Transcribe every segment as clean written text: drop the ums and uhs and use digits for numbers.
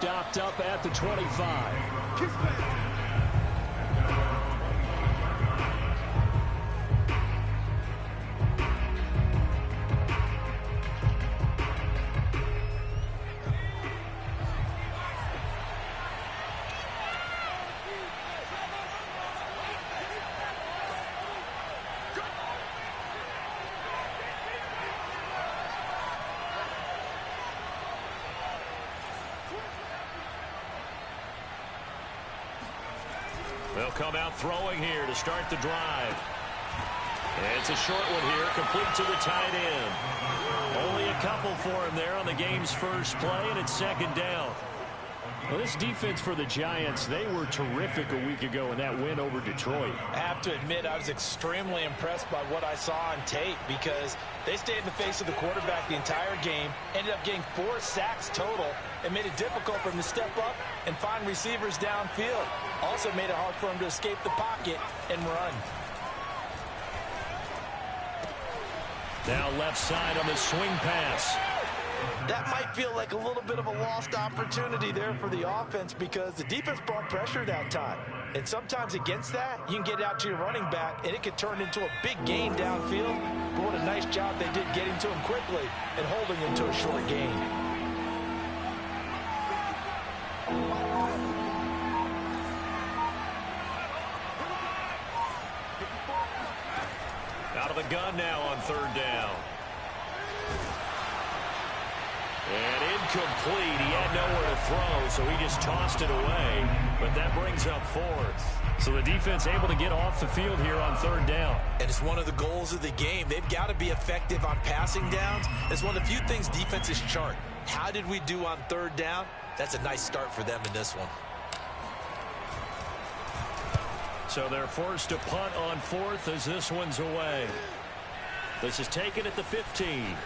Stopped up at the 25. They'll come out throwing here to start the drive. And it's a short one here, complete to the tight end. Only a couple for him there on the game's first play, and it's second down. Well, this defense for the Giants, they were terrific a week ago in that win over Detroit. I have to admit, I was extremely impressed by what I saw on tape because they stayed in the face of the quarterback the entire game, ended up getting 4 sacks total, and made it difficult for him to step up and find receivers downfield. Also made it hard for him to escape the pocket and run. Now left side on the swing pass. That might feel like a little bit of a lost opportunity there for the offense because the defense brought pressure that time. And sometimes against that, you can get out to your running back, and it could turn into a big gain downfield. But what a nice job they did getting to him quickly and holding him to a short gain. Out of the gun now on third down. And incomplete. He had nowhere to throw, so he just tossed it away. But that brings up fourth. So the defense able to get off the field here on third down. And it's one of the goals of the game. They've got to be effective on passing downs. It's one of the few things defenses chart. How did we do on third down? That's a nice start for them in this one. So they're forced to punt on fourth as this one's away. This is taken at the 15.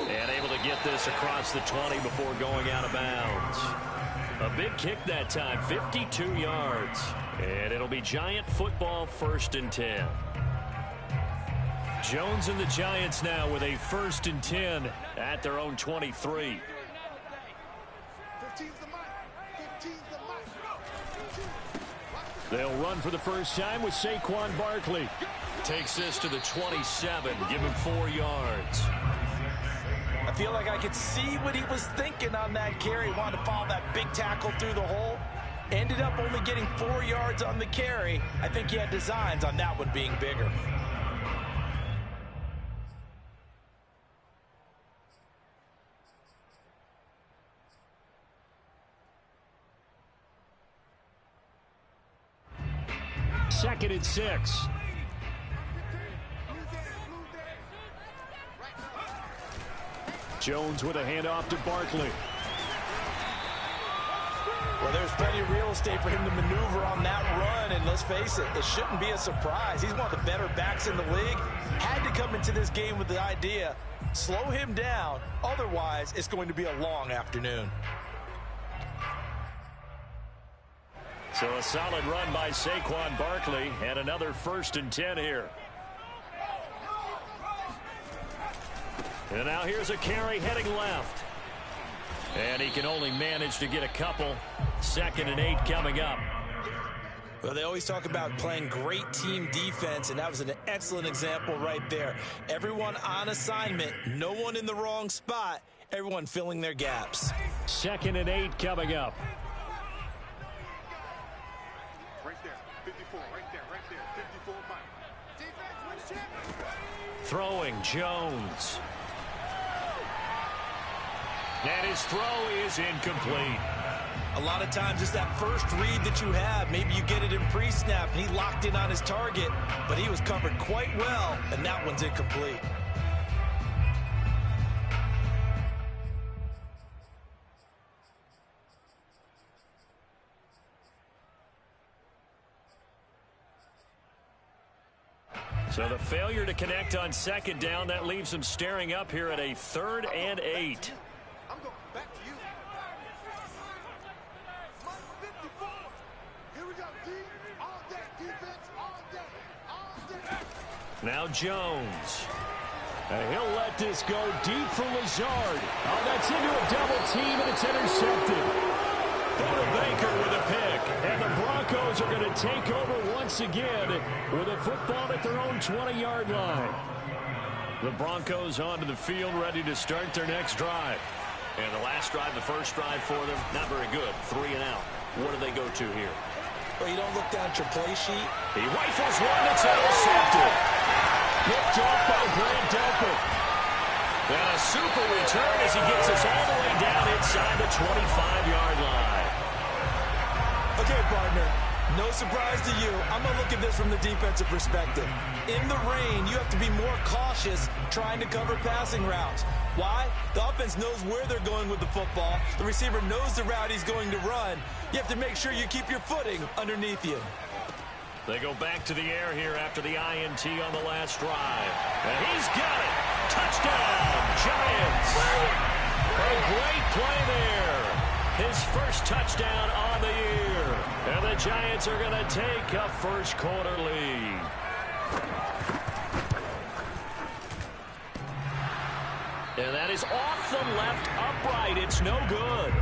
And able to get this across the 20 before going out of bounds. A big kick that time, 52 yards. And it'll be Giant football, 1st and 10. Jones and the Giants now with a 1st and 10 at their own 23. They'll run for the first time with Saquon Barkley. Takes this to the 27, give him 4 yards. I feel like I could see what he was thinking on that carry. Wanted to follow that big tackle through the hole. Ended up only getting 4 yards on the carry. I think he had designs on that one being bigger. Second and 6. Jones with a handoff to Barkley. Well, there's plenty of real estate for him to maneuver on that run, and let's face it, it shouldn't be a surprise. He's one of the better backs in the league. Had to come into this game with the idea, slow him down, otherwise it's going to be a long afternoon. So a solid run by Saquon Barkley, and another 1st and 10 here. And now here's a carry heading left. And he can only manage to get a couple. 2nd and 8 coming up. Well, they always talk about playing great team defense, and that was an excellent example right there. Everyone on assignment, no one in the wrong spot, everyone filling their gaps. 2nd and 8 coming up. Right there, 54, right there, 54 Mike. Defense wins championship. Throwing Jones. And his throw is incomplete. A lot of times it's that first read that you have. Maybe you get it in pre-snap, and he locked in on his target, but he was covered quite well, and that one's incomplete. So the failure to connect on 2nd down, that leaves them staring up here at a 3rd and 8. I'm going back to you. Here we go, D. All day defense, all day, all day. Now Jones. And he'll let this go deep for Lazard. Oh, that's into a double team, and it's intercepted. Buda Baker with a pick. And the Broncos are going to take over once again with a football at their own 20-yard line. The Broncos onto the field, ready to start their next drive. And the last drive, the first drive for them, not very good. 3 and out. What do they go to here? Well, you don't look down at your play sheet. He rifles one that's intercepted. Picked off by Grant Delpit. And a super return as he gets us all the way down inside the 25-yard line. Okay, partner. No surprise to you. I'm going to look at this from the defensive perspective. In the rain, you have to be more cautious trying to cover passing routes. Why? The offense knows where they're going with the football. The receiver knows the route he's going to run. You have to make sure you keep your footing underneath you. They go back to the air here after the INT on the last drive. And he's got it. Touchdown, Giants. A great play there. His first touchdown on the year. And the Giants are going to take a first quarter lead. And that is off the left upright. It's no good.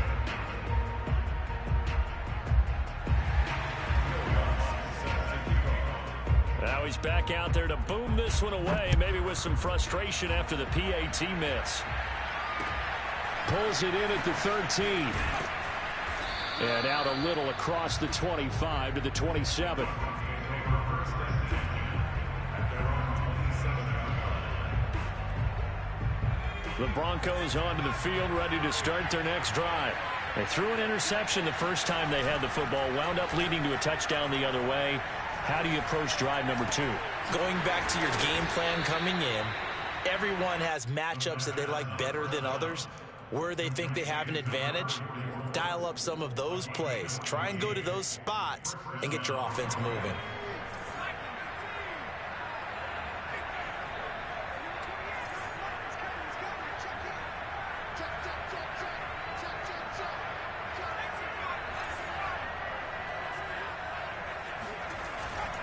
Now he's back out there to boom this one away, maybe with some frustration after the PAT miss. Pulls it in at the 13. And out a little across the 25 to the 27. The Broncos onto the field, ready to start their next drive. They threw an interception the first time they had the football, wound up leading to a touchdown the other way. How do you approach drive number 2? Going back to your game plan coming in, everyone has matchups that they like better than others. Where they think they have an advantage, dial up some of those plays. Try and go to those spots and get your offense moving.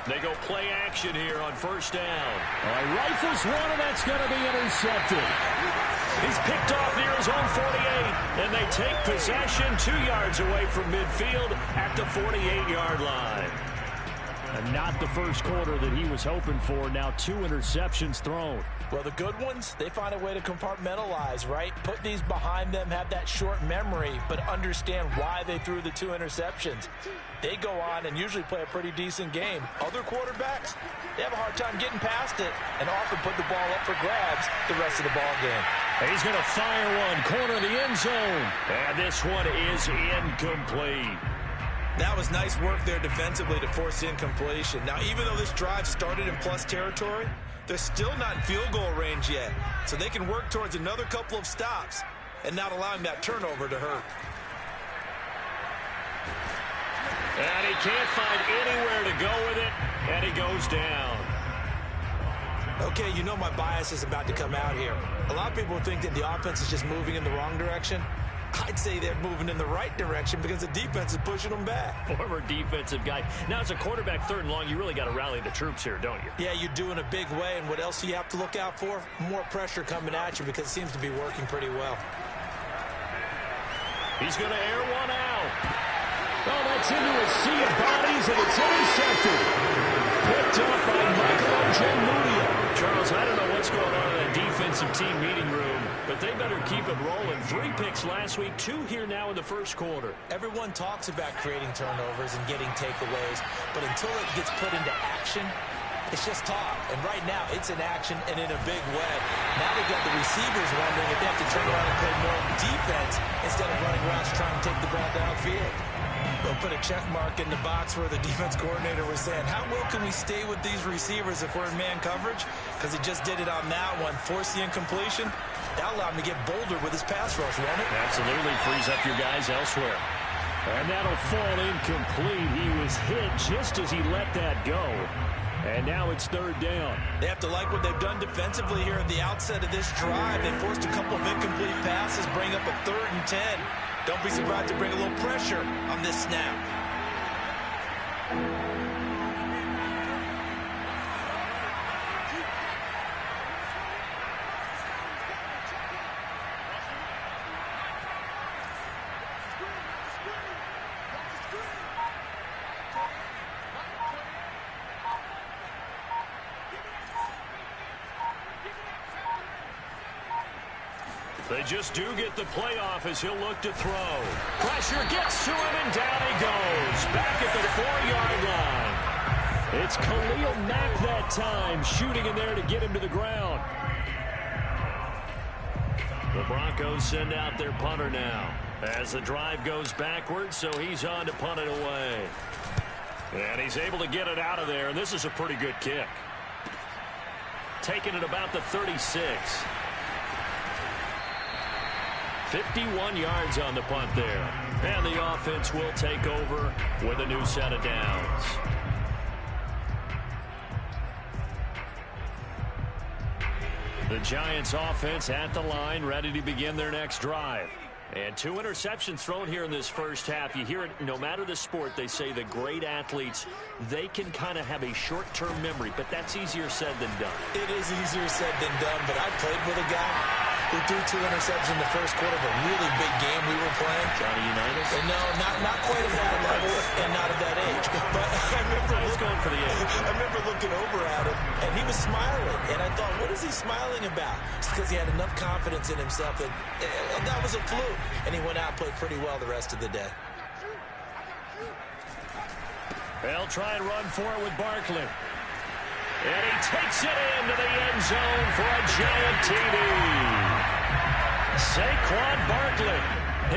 They go play action here on first down. Rifles one, and that's going to be intercepted. He's picked off near his own 48, and they take possession 2 yards away from midfield at the 48-yard line. And not the first quarter that he was hoping for. Now 2 interceptions thrown. Well, the good ones, they find a way to compartmentalize, right? Put these behind them, have that short memory, but understand why they threw the 2 interceptions. They go on and usually play a pretty decent game. Other quarterbacks, they have a hard time getting past it and often put the ball up for grabs the rest of the ball game. He's going to fire one, corner of the end zone. And this one is incomplete. That was nice work there defensively to force incompletion. Now, even though this drive started in plus territory, they're still not in field goal range yet. So they can work towards another couple of stops and not allowing that turnover to hurt. And he can't find anywhere to go with it, and he goes down. Okay, you know my bias is about to come out here. A lot of people think that the offense is just moving in the wrong direction. I'd say they're moving in the right direction because the defense is pushing them back. Former defensive guy. Now, as a quarterback, 3rd and long, you really got to rally the troops here, don't you? Yeah, you do in a big way. And what else do you have to look out for? More pressure coming at you because it seems to be working pretty well. He's going to air one out. Oh, that's into a sea of bodies, and it's intercepted. Picked up by Michael Ojemudia. Charles, I don't know what's going on in that defensive team meeting room, but they better keep it rolling. 3 picks last week, 2 here now in the first quarter. Everyone talks about creating turnovers and getting takeaways, but until it gets put into action, it's just talk. And right now, it's in action and in a big way. Now they've got the receivers wondering if they have to turn around and play more defense instead of running routes trying to take the ball downfield. They'll put a check mark in the box where the defense coordinator was saying, how well can we stay with these receivers if we're in man coverage? Because he just did it on that one. Force the incompletion. That'll allow him to get bolder with his pass rush, won't it? Absolutely. Frees up your guys elsewhere. And that'll fall incomplete. He was hit just as he let that go. And now it's 3rd down. They have to like what they've done defensively here at the outset of this drive. They forced a couple of incomplete passes, bring up a 3rd and 10. Don't be surprised to bring a little pressure on this snap. They just do get the playoff as he'll look to throw. Pressure gets to him, and down he goes. Back at the 4-yard line. It's Khalil Mack that time, shooting in there to get him to the ground. The Broncos send out their punter now as the drive goes backwards, so he's on to punt it away. And he's able to get it out of there, and this is a pretty good kick. Taking it about the 36. 51 yards on the punt there. And the offense will take over with a new set of downs. The Giants offense at the line, ready to begin their next drive. And 2 interceptions thrown here in this first half. You hear it no matter the sport. They say the great athletes, they can kind of have a short-term memory, but that's easier said than done. It is easier said than done, but I played with a guy who threw 2 interceptions in the first quarter of a really big game we were playing. Johnny Unitas? And no, not quite at that level and not at that age. But I was going for the age. I remember looking over at him, and he was smiling. And I thought, what is he smiling about? It's because he had enough confidence in himself that that was a fluke. And he went out and played pretty well the rest of the day. They'll try and run for it with Barkley. And he takes it into the end zone for a giant TD. Saquon Barkley,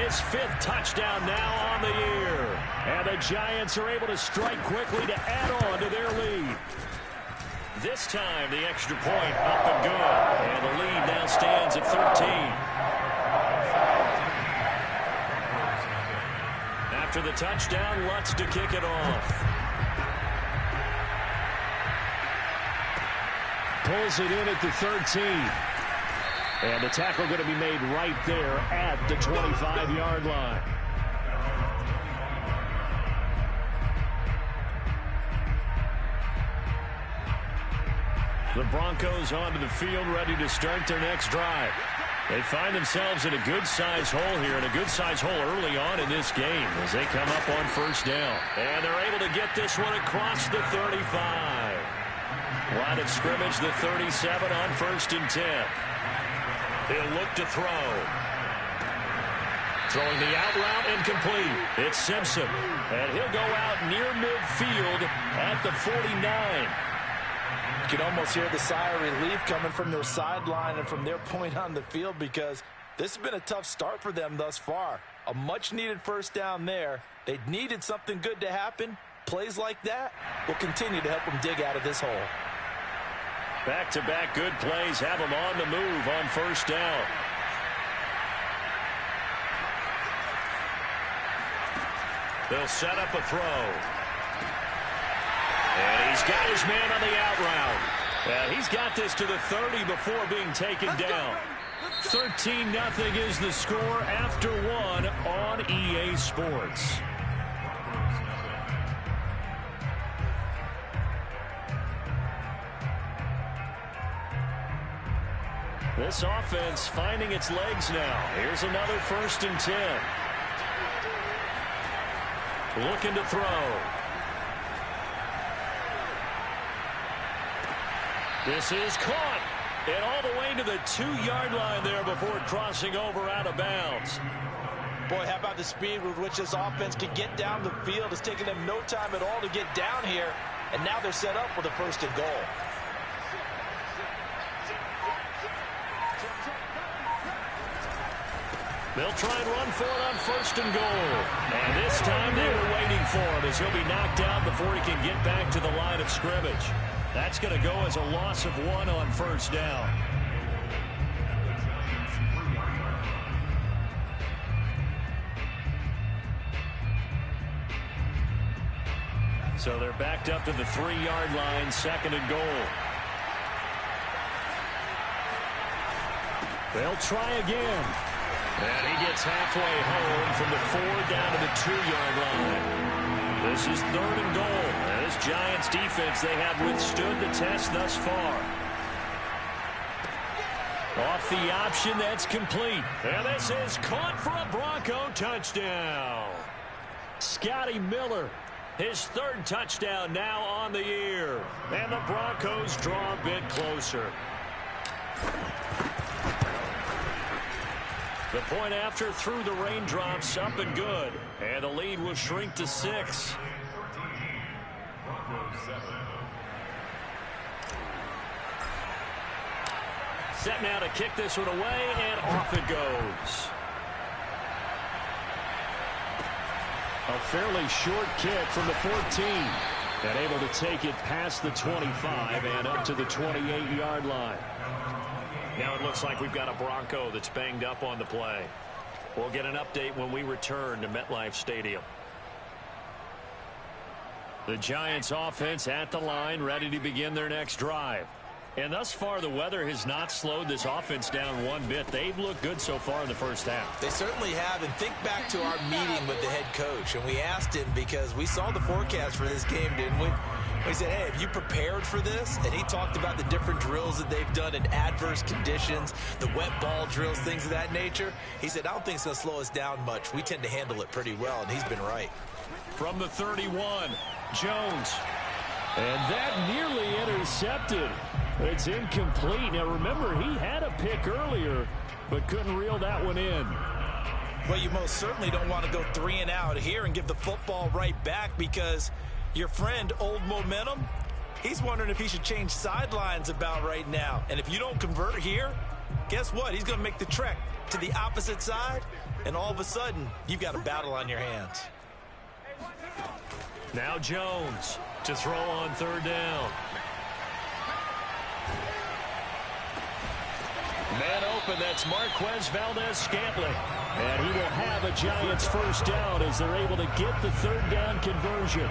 his 5th touchdown now on the year. And the Giants are able to strike quickly to add on to their lead. This time, the extra point up and good. And the lead now stands at 13. After the touchdown, Lutz to kick it off. Pulls it in at the 13. And the tackle going to be made right there at the 25-yard line. The Broncos onto the field, ready to start their next drive. They find themselves in a good-sized hole here, and a good-sized hole early on in this game as they come up on first down. And they're able to get this one across the 35. Line of scrimmage, the 37 on 1st and 10. He'll look to throw. Throwing the out route incomplete. It's Simpson. And he'll go out near midfield at the 49. You can almost hear the sigh of relief coming from their sideline and from their point on the field, because this has been a tough start for them thus far. A much-needed first down there. They needed something good to happen. Plays like that will continue to help them dig out of this hole. Back-to-back good plays have them on the move on first down. They'll set up a throw. And he's got his man on the out route. He's got this to the 30 before being taken down. 13-0 is the score after 1 on EA Sports. This offense finding its legs now. Here's another 1st and 10. Looking to throw. This is caught. And all the way to the 2-yard line there before crossing over out of bounds. Boy, how about the speed with which this offense can get down the field? It's taken them no time at all to get down here. And now they're set up with a 1st and goal. They'll try and run for it on 1st and goal. And this time they were waiting for him as he'll be knocked out before he can get back to the line of scrimmage. That's going to go as a loss of 1 on 1st down. So they're backed up to the 3-yard line, 2nd and goal. They'll try again. And he gets halfway home from the 4 down to the 2-yard line. This is 3rd and goal. And this Giants defense, they have withstood the test thus far. Off the option, that's complete. And this is caught for a Bronco touchdown. Scotty Miller, his 3rd touchdown now on the year. And the Broncos draw a bit closer. The point after through the raindrops, up and good. And the lead will shrink to 6. Set now to kick this one away, and off it goes. A fairly short kick from the 14. And able to take it past the 25 and up to the 28-yard line. Now it looks like we've got a Bronco that's banged up on the play. We'll get an update when we return to MetLife Stadium. The Giants offense at the line, ready to begin their next drive. And thus far, the weather has not slowed this offense down one bit. They've looked good so far in the first half. They certainly have. And think back to our meeting with the head coach. And we asked him because we saw the forecast for this game, didn't we? We said, hey, have you prepared for this? And he talked about the different drills that they've done in adverse conditions, the wet ball drills, things of that nature. He said, I don't think it's going to slow us down much. We tend to handle it pretty well, and he's been right. From the 31, Jones. And that nearly intercepted. It's incomplete. Now, remember, he had a pick earlier, but couldn't reel that one in. Well, you most certainly don't want to go 3 and out here and give the football right back because your friend, Old Momentum, he's wondering if he should change sidelines about right now. And if you don't convert here, guess what? He's going to make the trek to the opposite side, and all of a sudden, you've got a battle on your hands. Now Jones to throw on 3rd down. Man open, that's Marquez Valdez-Scantling. And he will have a Giants first down as they're able to get the 3rd down conversion.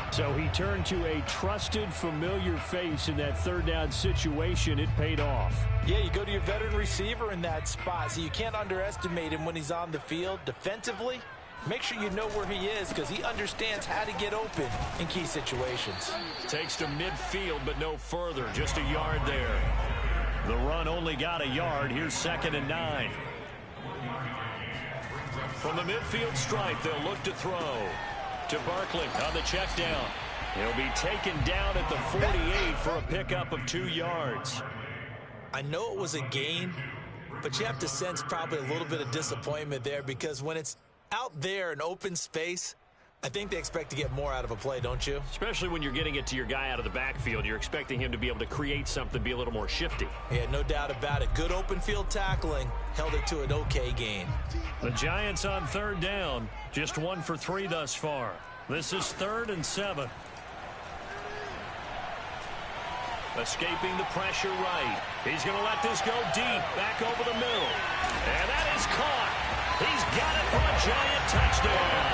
So he turned to a trusted, familiar face in that 3rd down situation. It paid off. Yeah, you go to your veteran receiver in that spot, so you can't underestimate him when he's on the field. Defensively, make sure you know where he is because he understands how to get open in key situations. Takes to midfield, but no further. Just a yard there. The run only got a yard. Here's 2nd and 9. From the midfield stripe, they'll look to throw. To Barkley on the check down. He'll be taken down at the 48 for a pickup of 2 yards. I know it was a gain, but you have to sense probably a little bit of disappointment there because when it's out there in open space, I think they expect to get more out of a play, don't you? Especially when you're getting it to your guy out of the backfield. You're expecting him to be able to create something, be a little more shifty. Yeah, no doubt about it. Good open field tackling held it to an okay gain. The Giants on 3rd down. Just 1 for 3 thus far. This is 3rd and 7. Escaping the pressure right. He's going to let this go deep. Back over the middle. And that is caught. He's got it for a Giant touchdown.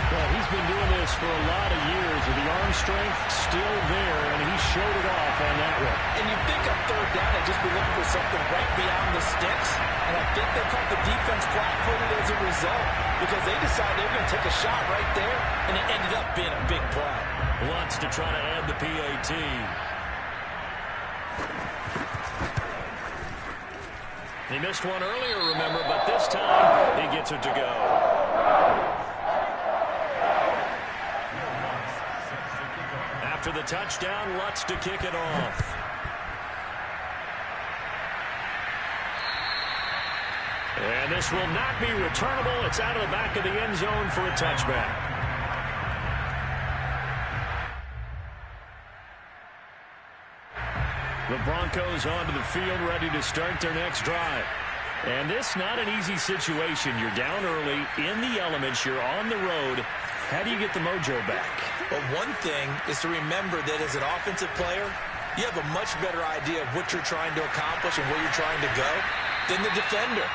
Well, he's been doing this for a lot of years, with the arm strength still there, and he showed it off on that one. And you think on 3rd down, they'd just be looking for something right beyond the sticks, and I think they caught the defense flat-footed as a result because they decided they were going to take a shot right there, and it ended up being a big play. Wants to try to add the PAT. He missed one earlier, remember, but this time he gets it to go. After the touchdown, Lutz to kick it off. And this will not be returnable. It's out of the back of the end zone for a touchback. The Broncos onto the field, ready to start their next drive. And this not an easy situation. You're down early, in the elements, you're on the road. How do you get the mojo back? Well, one thing is to remember that as an offensive player, you have a much better idea of what you're trying to accomplish and where you're trying to go than the defender.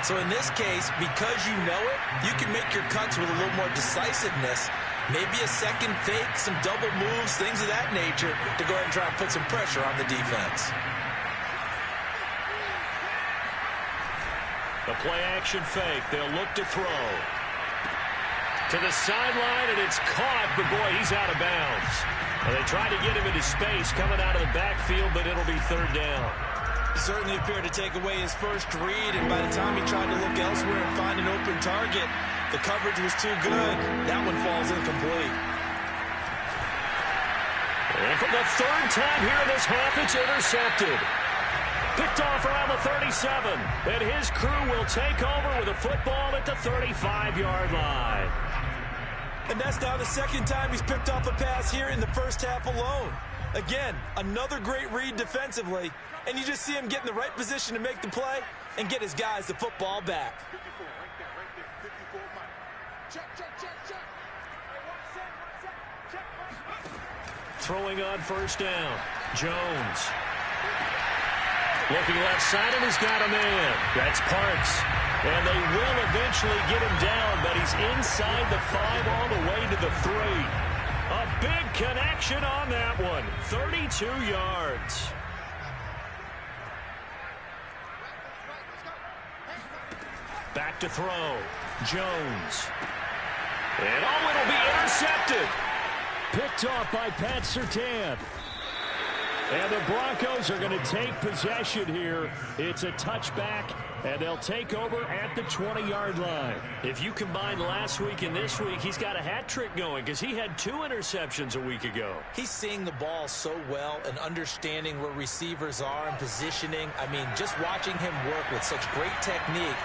So in this case, because you know it, you can make your cuts with a little more decisiveness. Maybe a second fake, some double moves, things of that nature to go ahead and try and put some pressure on the defense. The play-action fake. They'll look to throw. To the sideline, and it's caught, but boy, he's out of bounds. Well, they tried to get him into space coming out of the backfield, but it'll be 3rd down. He certainly appeared to take away his first read, and by the time he tried to look elsewhere and find an open target, the coverage was too good. That one falls incomplete. And for the 3rd time here in this half, it's intercepted. picked off around the 37. And his crew will take over with a football at the 35-yard line. And that's now the second time he's picked off a pass here in the first half alone. Again, another great read defensively, and you just see him get in the right position to make the play and get his guys the football back. 54, right there, 54, Mike. Check. Throwing on first down. Jones. Looking left side, and he's got a man. That's Parks. And they will eventually get him down, but he's inside the 5 all the way to the 3. A big connection on that one. 32 yards. Back to throw. Jones. And it'll be intercepted. Picked off by Pat Surtain. And the Broncos are going to take possession here. It's a touchback, and they'll take over at the 20-yard line. If you combine last week and this week, he's got a hat trick going because he had 2 interceptions a week ago. He's seeing the ball so well and understanding where receivers are and positioning. I mean, just watching him work with such great technique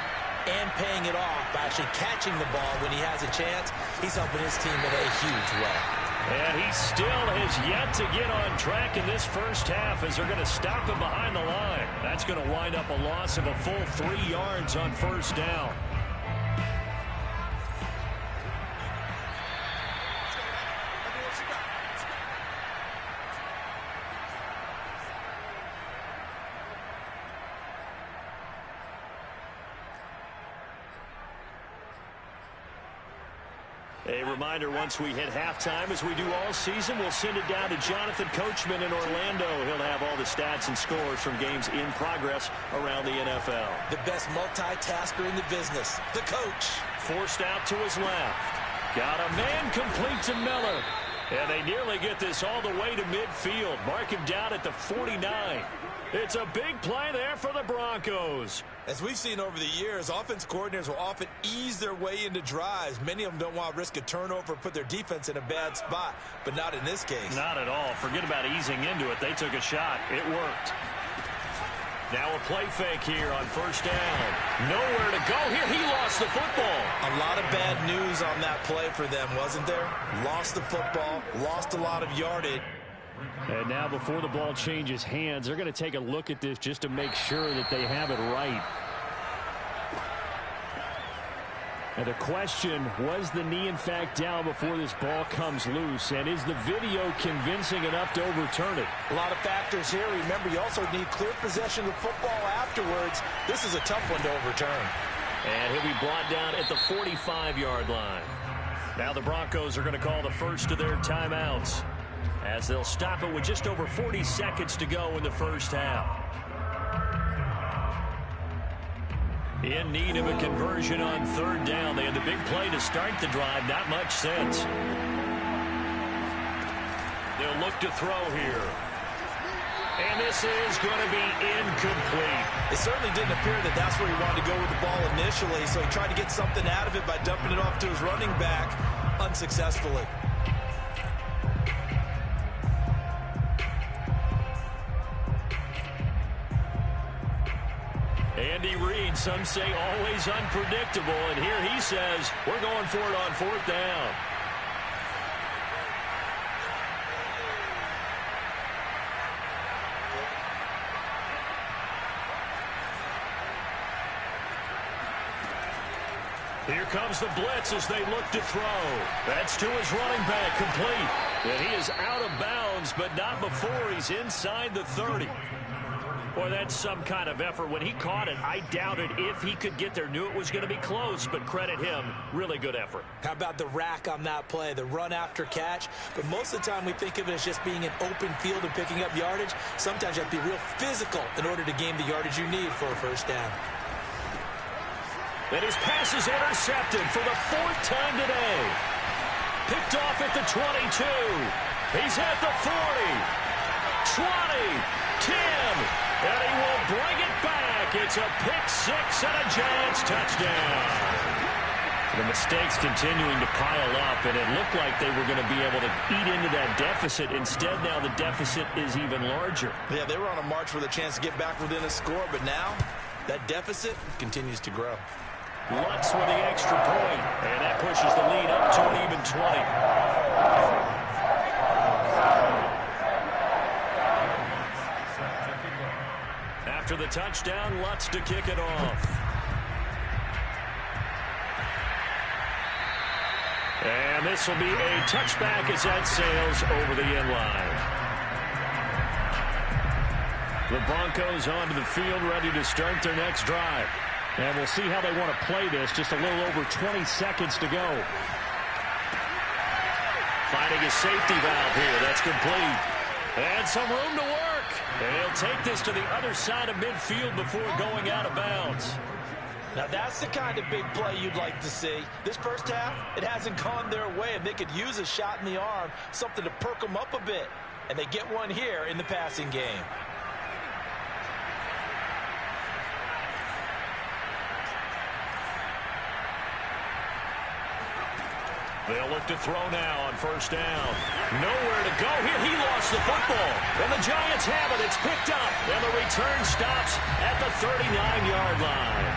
and paying it off by actually catching the ball when he has a chance, he's helping his team in a huge way. And he still has yet to get on track in this first half as they're going to stop him behind the line. That's going to wind up a loss of a full 3 yards on first down. A reminder, once we hit halftime, as we do all season, we'll send it down to Jonathan Coachman in Orlando. He'll have all the stats and scores from games in progress around the NFL. The best multitasker in the business, the coach. Forced out to his left. Got a man complete to Miller. And they nearly get this all the way to midfield. Mark him down at the 49. It's a big play there for the Broncos. As we've seen over the years, offense coordinators will often ease their way into drives. Many of them don't want to risk a turnover or put their defense in a bad spot, but not in this case. Not at all. Forget about easing into it. They took a shot. It worked. Now a play fake here on first down. Nowhere to go here. He lost the football. A lot of bad news on that play for them, wasn't there? Lost the football, lost a lot of yardage. And now before the ball changes hands, they're going to take a look at this just to make sure that they have it right. And the question, was the knee in fact down before this ball comes loose? And is the video convincing enough to overturn it? A lot of factors here. Remember, you also need clear possession of the football afterwards. This is a tough one to overturn. And he'll be brought down at the 45-yard line. Now the Broncos are going to call the first of their timeouts, as they'll stop it with just over 40 seconds to go in the first half. In need of a conversion on third down. They had the big play to start the drive. Not much sense. They'll look to throw here. And this is going to be incomplete. It certainly didn't appear that that's where he wanted to go with the ball initially, so he tried to get something out of it by dumping it off to his running back unsuccessfully. Andy Reid, some say always unpredictable, and here he says we're going for it on fourth down. Here comes the blitz as they look to throw. That's to his running back, complete. And he is out of bounds, but not before he's inside the 30. Boy, that's some kind of effort. When he caught it, I doubted if he could get there. Knew it was going to be close, but credit him. Really good effort. How about the rack on that play, the run after catch? But most of the time we think of it as just being an open field and picking up yardage. Sometimes you have to be real physical in order to gain the yardage you need for a first down. And his pass is intercepted for the 4th time today. Picked off at the 22. He's at the 40. 20. 10. And he will bring it back. It's a pick six and a Giants touchdown. The mistakes continuing to pile up, and it looked like they were going to be able to eat into that deficit. Instead, now the deficit is even larger. Yeah, they were on a march with a chance to get back within a score, but now that deficit continues to grow. Lutz with the extra point, and that pushes the lead up to an even 20. After the touchdown, Lutz to kick it off. And this will be a touchback as that sails over the end line. The Broncos onto the field, ready to start their next drive. And we'll see how they want to play this. Just a little over 20 seconds to go. Finding a safety valve here. That's complete. And some room to work. And he'll take this to the other side of midfield before going out of bounds. Now that's the kind of big play you'd like to see. This first half, it hasn't gone their way, and they could use a shot in the arm, something to perk them up a bit. And they get one here in the passing game. They'll look to throw now on first down. Nowhere to go here. He lost the football. And the Giants have it. It's picked up. And the return stops at the 39-yard line.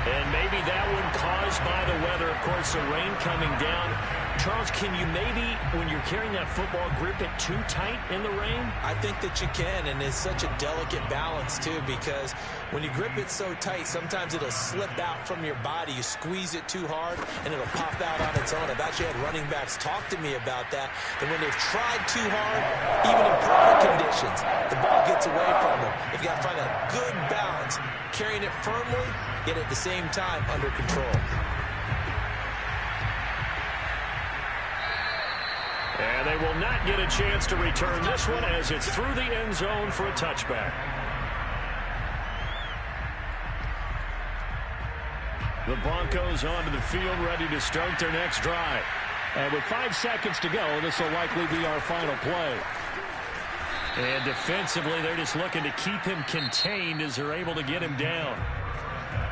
And maybe that one caused by the weather. Of course, the rain coming down. Charles, can you maybe, when you're carrying that football, grip it too tight in the rain? I think that you can, and it's such a delicate balance, too, because when you grip it so tight, sometimes it'll slip out from your body. You squeeze it too hard, and it'll pop out on its own. I've actually had running backs talk to me about that, that when they've tried too hard, even in perfect conditions, the ball gets away from them. If you got to find a good balance, carrying it firmly, yet at the same time under control. And they will not get a chance to return this one as it's through the end zone for a touchback. The Broncos onto the field, ready to start their next drive. And with 5 seconds to go, this will likely be our final play. And defensively, they're just looking to keep him contained as they're able to get him down.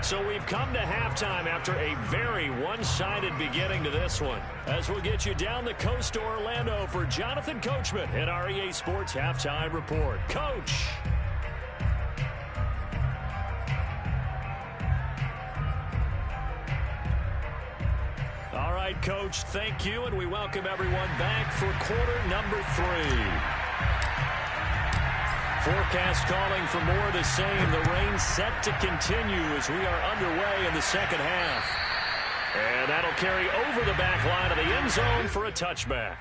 So we've come to halftime after a very one-sided beginning to this one. As we'll get you down the coast to Orlando for Jonathan Coachman in our EA Sports Halftime Report. Coach. All right, Coach, thank you, and we welcome everyone back for quarter number 3. Forecast calling for more of the same. The rain set to continue as we are underway in the second half. And that'll carry over the back line of the end zone for a touchback.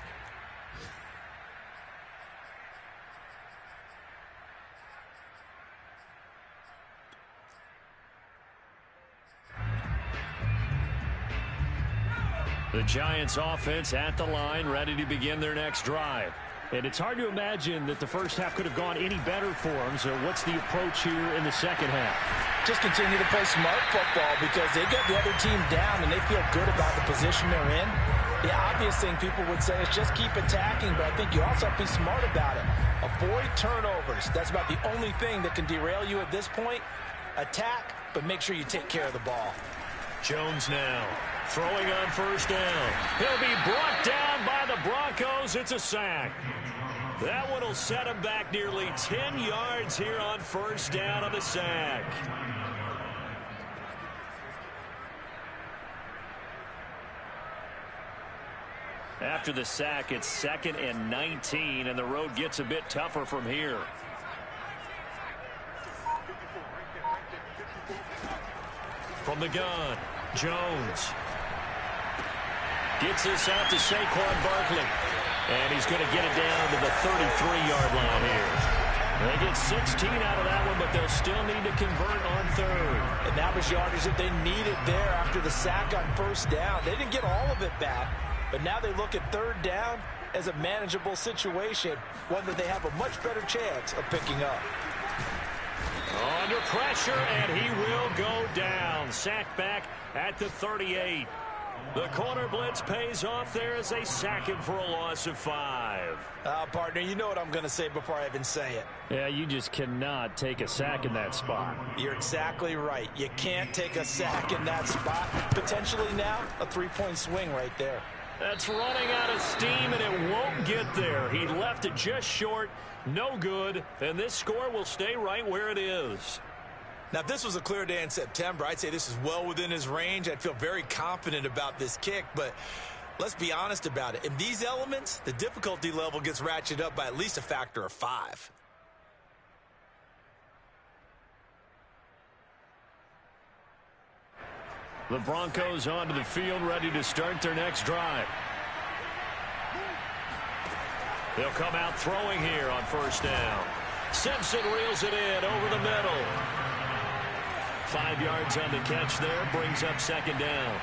The Giants offense at the line, ready to begin their next drive. And it's hard to imagine that the first half could have gone any better for them. So what's the approach here in the second half? Just continue to play smart football because they get the other team down and they feel good about the position they're in. The obvious thing people would say is just keep attacking, but I think you also have to be smart about it. Avoid turnovers. That's about the only thing that can derail you at this point. Attack, but make sure you take care of the ball. Jones now throwing on first down. He'll be brought down by the Broncos. It's a sack. That one will set him back nearly 10 yards here on first down on the sack. After the sack, it's 2nd and 19, and the road gets a bit tougher from here. From the gun, Jones gets this out to Saquon Barkley. And he's going to get it down to the 33-yard line here. They get 16 out of that one, but they'll still need to convert on third. And that was yardage that they needed there after the sack on first down. They didn't get all of it back, but now they look at third down as a manageable situation, one that they have a much better chance of picking up. Under pressure, and he will go down. Sacked back at the 38. The corner blitz pays off there as they sack him for a loss of 5. Partner, you know what I'm going to say before I even say it. Yeah, you just cannot take a sack in that spot. You're exactly right. You can't take a sack in that spot. Potentially now a 3-point swing right there. That's running out of steam, and it won't get there. He left it just short. No good. And this score will stay right where it is. Now, if this was a clear day in September, I'd say this is well within his range. I'd feel very confident about this kick, but let's be honest about it. In these elements, the difficulty level gets ratcheted up by at least a factor of 5. The Broncos onto the field, ready to start their next drive. They'll come out throwing here on first down. Simpson reels it in over the middle. 5 yards on the catch there, brings up second down.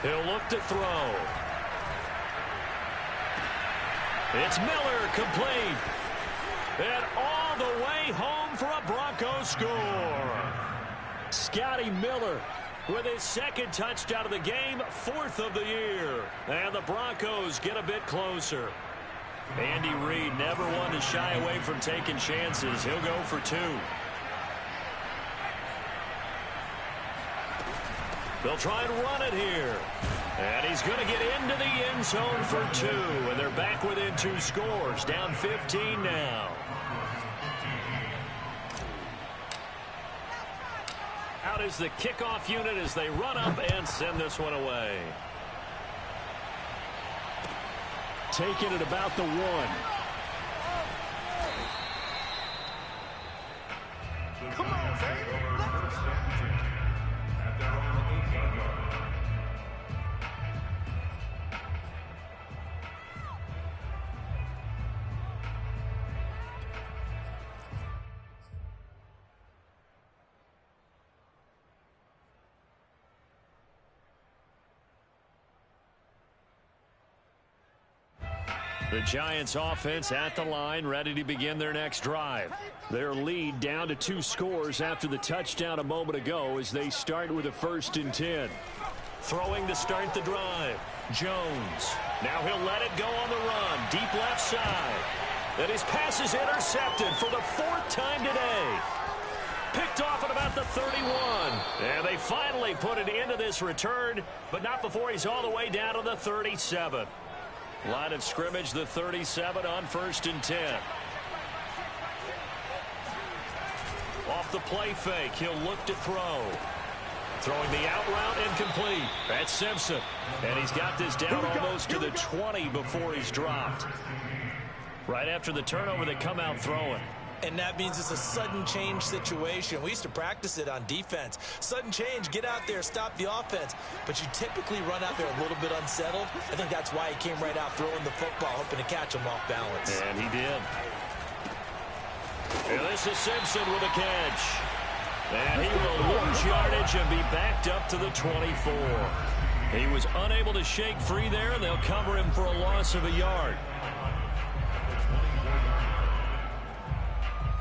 He'll look to throw. It's Miller, complete. And all the way home for a Broncos score. Scotty Miller with his second touchdown of the game, 4th of the year. And the Broncos get a bit closer. Andy Reid never one to shy away from taking chances. He'll go for 2. They'll try and run it here. And he's going to get into the end zone for 2. And they're back within 2 scores. Down 15 now. Out is the kickoff unit as they run up and send this one away. Taking it about the 1. Come on, baby. The Giants offense at the line, ready to begin their next drive. Their lead down to 2 scores after the touchdown a moment ago as they start with a 1st and 10. Throwing to start the drive. Jones. Now he'll let it go on the run. Deep left side. And his pass is intercepted for the 4th time today. Picked off at about the 31. And they finally put it into this return, but not before he's all the way down to the 37. Line of scrimmage, the 37 on 1st and 10. Off the play fake, he'll look to throw. Throwing the out route incomplete. That's Simpson. And he's got this down almost to the 20 before he's dropped. Right after the turnover, they come out throwing. And that means it's a sudden change situation. We used to practice it on defense. Sudden change, get out there, stop the offense. But you typically run out there a little bit unsettled. I think that's why he came right out throwing the football, hoping to catch him off balance. And he did. And this is Simpson with a catch. And he will lose yardage and be backed up to the 24. He was unable to shake free there, and they'll cover him for a loss of a yard.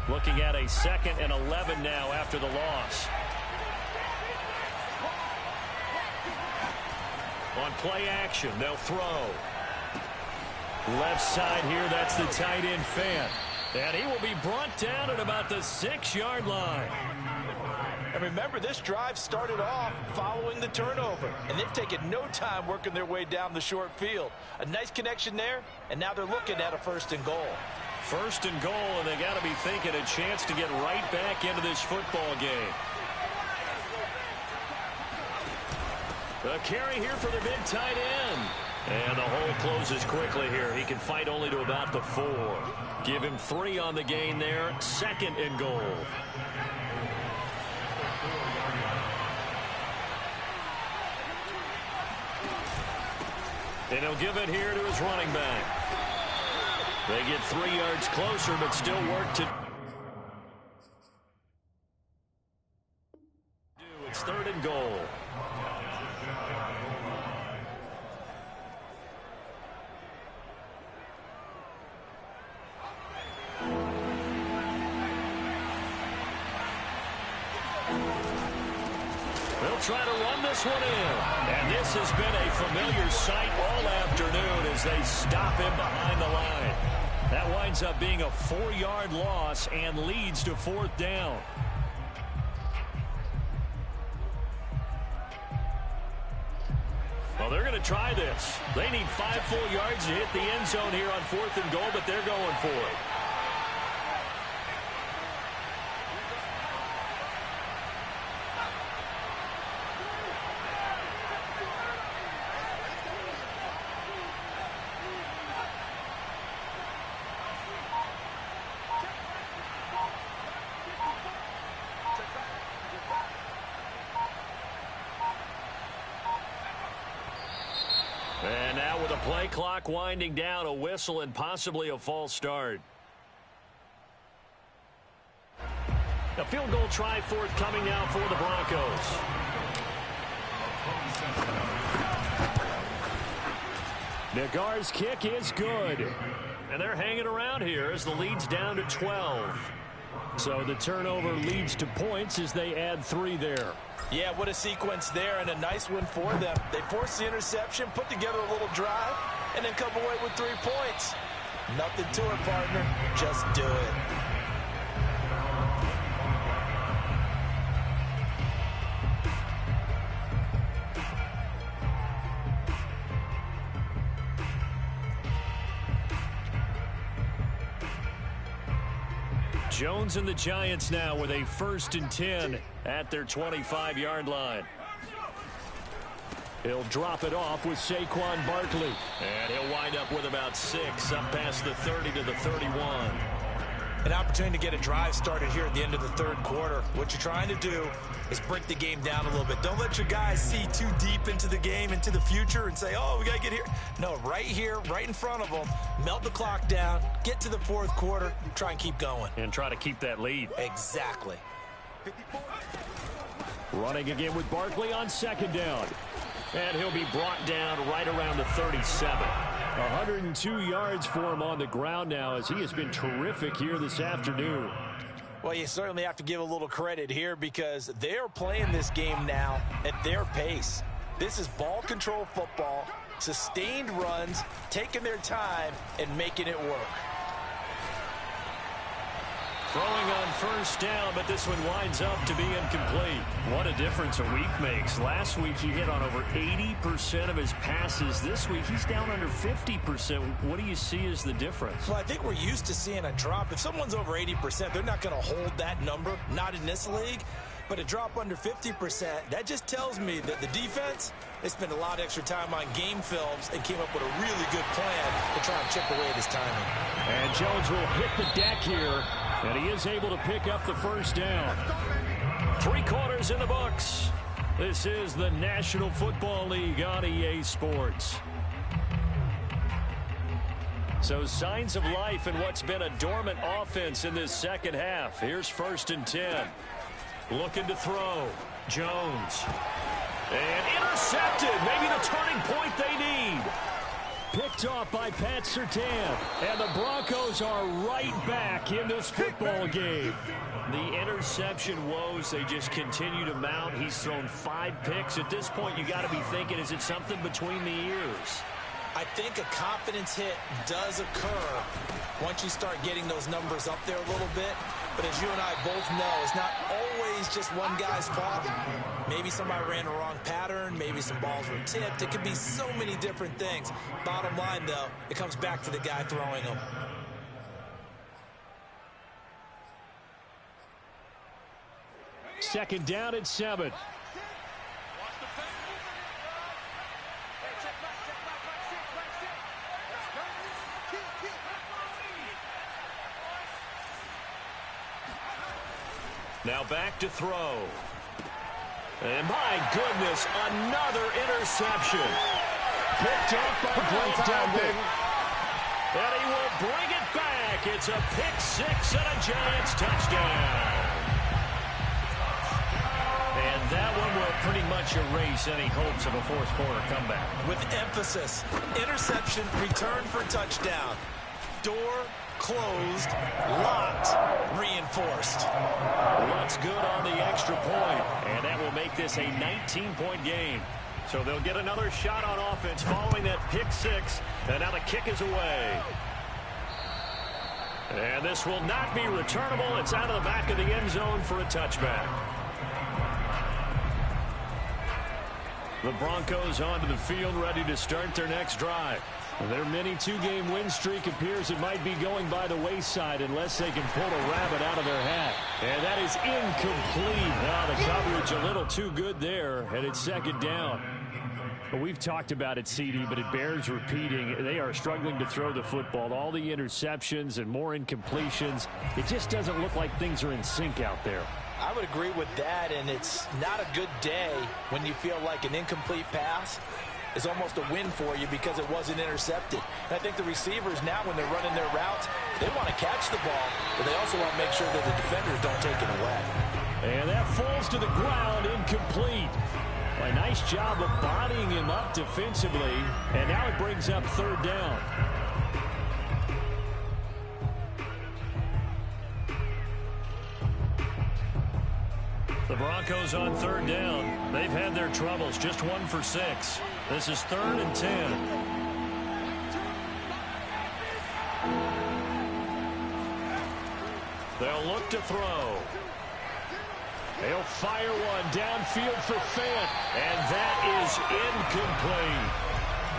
Looking at a 2nd and 11 now after the loss. On play action, they'll throw. Left side here, that's the tight end Fant. And he will be brought down at about the 6-yard line. And remember, this drive started off following the turnover. And they've taken no time working their way down the short field. A nice connection there, and now they're looking at a 1st and goal. 1st and goal, and they got to be thinking a chance to get right back into this football game. A carry here for the big tight end. And the hole closes quickly here. He can fight only to about the 4. Give him 3 on the gain there. 2nd and goal. And he'll give it here to his running back. They get 3 yards closer, but still work to do. It's 3rd and goal. try to run this one in. And this has been a familiar sight all afternoon as they stop him behind the line. That winds up being a 4-yard loss and leads to 4th down. Well, they're going to try this. They need 5 full yards to hit the end zone here on 4th and goal, but they're going for it. And now with the play clock winding down, a whistle and possibly a false start. A field goal try forthcoming now for the Broncos. Nagar's kick is good. And they're hanging around here as the lead's down to 12. So the turnover leads to points as they add 3 there. Yeah, what a sequence there, and a nice win for them. They forced the interception, put together a little drive, and then come away with 3 points. Nothing to it, partner. Just do it. Jones and the Giants now with a 1st and 10 at their 25-yard line. He'll drop it off with Saquon Barkley. And he'll wind up with about 6 up past the 30 to the 31. An opportunity to get a drive started here at the end of the 3rd quarter. What you're trying to do is break the game down a little bit. Don't let your guys see too deep into the game, into the future, and say, oh, we got to get here. No, right here, right in front of them, melt the clock down, get to the 4th quarter, try and keep going. And try to keep that lead. Exactly. Running again with Barkley on 2nd down. And he'll be brought down right around the 37. 102 yards for him on the ground now as he has been terrific here this afternoon. Well, you certainly have to give a little credit here because they're playing this game now at their pace. This is ball control football, sustained runs, taking their time, and making it work. Throwing on 1st down, but this one winds up to be incomplete. What a difference a week makes. Last week he hit on over 80% of his passes. This week he's down under 50%. What do you see as the difference? Well, I think we're used to seeing a drop. If someone's over 80%, they're not going to hold that number, not in this league. But a drop under 50%, that just tells me that the defense, they spent a lot of extra time on game films and came up with a really good plan to try and chip away at his timing. And Jones will hit the deck here, and he is able to pick up the 1st down. 3 quarters in the books. This is the National Football League on EA Sports. So signs of life in what's been a dormant offense in this 2nd half. Here's 1st and 10. Looking to throw. Jones. And intercepted. Maybe the turning point they need. Picked off by Pat Surtain. And the Broncos are right back in this football game. The interception woes, they just continue to mount. He's thrown 5 picks. At this point, you got to be thinking, is it something between the ears? I think a confidence hit does occur once you start getting those numbers up there a little bit. But as you and I both know, it's not always just one guy's fault. Maybe somebody ran the wrong pattern. Maybe some balls were tipped. It could be so many different things. Bottom line, though, it comes back to the guy throwing them. Second down and 7. Now back to throw. And my goodness, another interception. Picked off by Blake. And he will bring it back. It's a pick 6 and a Giants touchdown. And that one will pretty much erase any hopes of a 4th quarter comeback. With emphasis, interception, return for touchdown. Door closed, locked, reinforced. What's good on the extra point, and that will make this a 19-point game. So they'll get another shot on offense following that pick six, and now the kick is away. And this will not be returnable. It's out of the back of the end zone for a touchback. The Broncos onto the field, ready to start their next drive. Their mini two-game win streak appears it might be going by the wayside unless they can pull a rabbit out of their hat. And that is incomplete. Now the coverage a little too good there, and it's second down. Well, we've talked about it, CD, but it bears repeating. They are struggling to throw the football. All the interceptions and more incompletions. It just doesn't look like things are in sync out there. I would agree with that, and it's not a good day when you feel like an incomplete pass is almost a win for you because it wasn't intercepted. And I think the receivers now, when they're running their routes, they want to catch the ball, but they also want to make sure that the defenders don't take it away. And that falls to the ground, incomplete. A nice job of bodying him up defensively, and now it brings up third down. The Broncos on third down. They've had their troubles, just 1 for 6. This is 3rd and 10. They'll look to throw. They'll fire one downfield for Fant, and that is incomplete.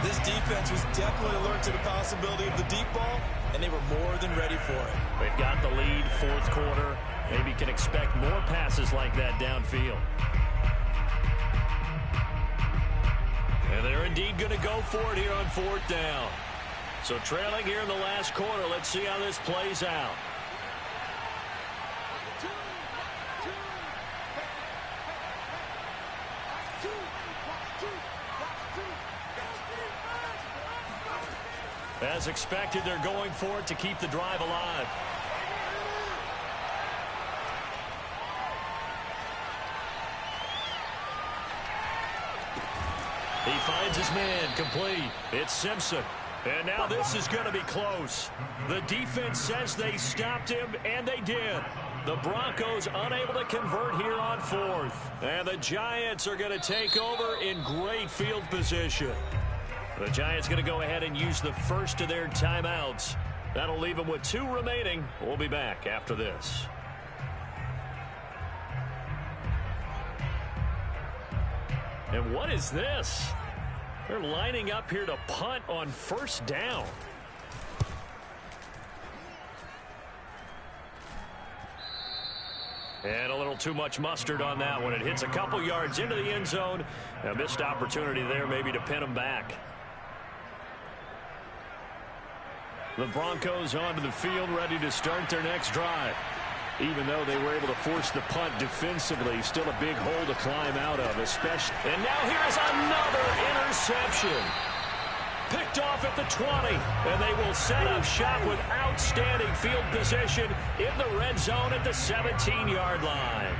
This defense was definitely alert to the possibility of the deep ball, and they were more than ready for it. They've got the lead, 4th quarter. Maybe can expect more passes like that downfield. And they're indeed going to go for it here on 4th down. So trailing here in the last quarter, let's see how this plays out. As expected, they're going for it to keep the drive alive. He finds his man, complete. It's Simpson. And now this is going to be close. The defense says they stopped him, and they did. The Broncos unable to convert here on 4th. And the Giants are going to take over in great field position. The Giants going to go ahead and use the first of their timeouts. That'll leave them with 2 remaining. We'll be back after this. And what is this? They're lining up here to punt on 1st down. And a little too much mustard on that one. It hits a couple yards into the end zone. A missed opportunity there maybe to pin them back. The Broncos onto the field, ready to start their next drive. Even though they were able to force the punt defensively, still a big hole to climb out of, especially. And now here's another interception. Picked off at the 20, and they will set up shop with outstanding field position in the red zone at the 17-yard line.